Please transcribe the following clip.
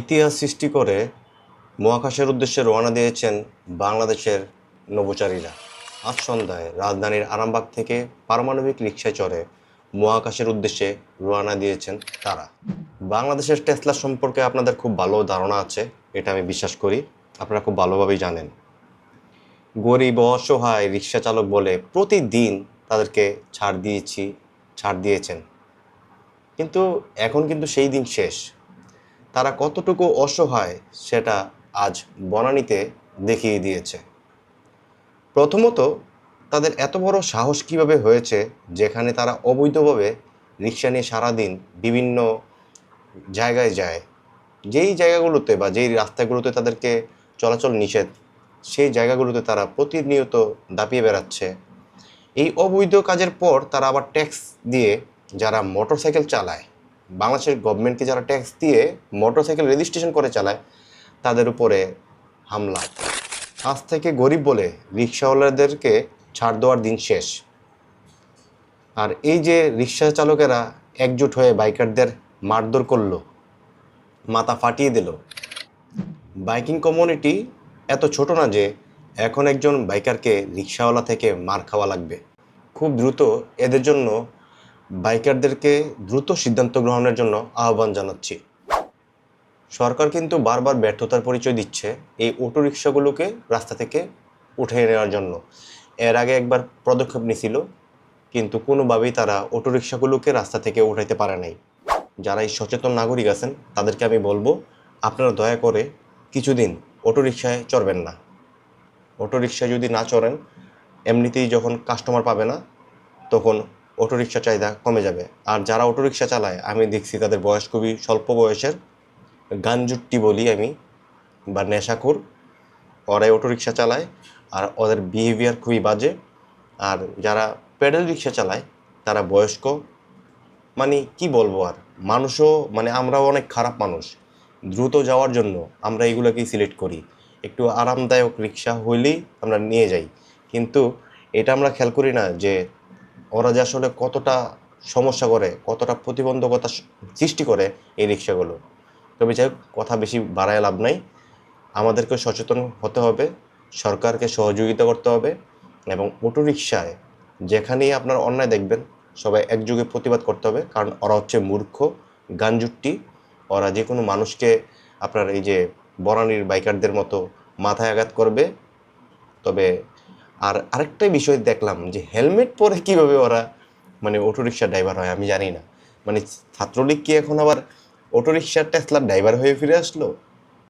ইতিহাস সৃষ্টি করে মহাকাশের উদ্দেশ্যে রওনা দিয়েছেন বাংলাদেশের নভোচারীরা। আজ সন্ধ্যায় রাজধানীর আরামবাগ থেকে পারমাণবিক রিকশায় চড়ে মহাকাশের উদ্দেশ্যে রওনা দিয়েছেন তারা। বাংলাদেশের টেসলা সম্পর্কে আপনাদের খুব ভালো ধারণা আছে, এটা আমি বিশ্বাস করি, আপনারা খুব ভালোভাবেই জানেন। গরিব অসহায় রিকশা চালক বলে প্রতিদিন তাদেরকে ছাড় দিয়েছেন, কিন্তু এখন কিন্তু সেই দিন শেষ। তারা কতটুকু অসহায় সেটা আজ বনানীতে দেখিয়ে দিয়েছে। প্রথমত, তাদের এত বড় সাহস কীভাবে হয়েছে যেখানে তারা অবৈধভাবে রিকশা নিয়ে সারাদিন বিভিন্ন জায়গায় যায়, যেই জায়গাগুলোতে বা যেই রাস্তাগুলোতে তাদেরকে চলাচল নিষেধ, সেই জায়গাগুলোতে তারা প্রতিনিয়ত দাপিয়ে বেড়াচ্ছে। এই অবৈধ কাজের পর তারা আবার ট্যাক্স দিয়ে যারা মোটরসাইকেল চালায়, বাংলাদেশের গভর্নমেন্টকে যারা ট্যাক্স দিয়ে মোটরসাইকেল রেজিস্ট্রেশন করে চালায়, তাদের উপরে হামলা। আজ থেকে গরিব বলে রিক্সাওয়ালাদেরকে ছাড় দেওয়ার দিন শেষ। আর এই যে রিক্সা চালকেরা একজোট হয়ে বাইকারদের মারধর করলো, মাথা ফাটিয়ে দিল। বাইকিং কমিউনিটি এত ছোট না যে এখন একজন বাইকারকে রিক্সাওয়ালা থেকে মার খাওয়া লাগবে। খুব দ্রুত এদের জন্য বাইকারদেরকে দ্রুত সিদ্ধান্ত গ্রহণের জন্য আহ্বান জানাচ্ছি। সরকার কিন্তু বারবার ব্যর্থতার পরিচয় দিচ্ছে এই অটোরিকশাগুলোকে রাস্তা থেকে উঠিয়ে নেওয়ার জন্য। এর আগে একবার পদক্ষেপ নিয়েছিল, কিন্তু কোনোভাবেই তারা অটোরিকশাগুলোকে রাস্তা থেকে উঠাইতে পারে নাই। যারা এই সচেতন নাগরিক আছেন তাদেরকে আমি বলবো, আপনারা দয়া করে কিছুদিন অটোরিকশায় চড়বেন না। অটোরিকশায় যদি না চড়েন, এমনিতেই যখন কাস্টমার পাবে না তখন অটোরিকশা চাহিদা কমে যাবে। আর যারা অটোরিকশা চালায় আমি দেখছি তাদের বয়স খুবই স্বল্প বয়সের, গানজুট্টি বলি আমি, বা নেশাখোর, ওরাই অটোরিকশা চালায় আর ওদের বিহেভিয়ার খুবই বাজে। আর যারা প্যাডেল রিক্সা চালায় তারা বয়স্ক, মানে কি বলবো আর, মানুষও মানে আমরাও অনেক খারাপ মানুষ। দ্রুত যাওয়ার জন্য আমরা এগুলোকেই সিলেক্ট করি, একটু আরামদায়ক রিক্সা হইলেই আমরা নিয়ে যাই, কিন্তু এটা আমরা খেয়াল করি না যে ওরা যে আসলে কতটা সমস্যা করে, কতটা প্রতিবন্ধকতা সৃষ্টি করে এই রিক্সাগুলো। তবে যাই হোক, কথা বেশি বাড়ায় লাভ নাই। আমাদেরকে সচেতন হতে হবে, সরকারকে সহযোগিতা করতে হবে, এবং অটোরিকশায় যেখানেই আপনার অন্যায় দেখবেন সবাই একযোগে প্রতিবাদ করতে হবে, কারণ ওরা হচ্ছে মূর্খ, গানজুট্টি। ওরা যে কোনো মানুষকে আপনার এই যে বনানীর বাইকারদের মতো মাথায় আঘাত করবে। তবে আরেকটাই বিষয় দেখলাম যে হেলমেট পরে কিভাবে ওরা মানে অটোরিকশার ড্রাইভার হয় আমি জানি না। মানে ছাত্রলীগ কি এখন আবার অটোরিকশার টেসলার ড্রাইভার হয়ে ফিরে আসলো?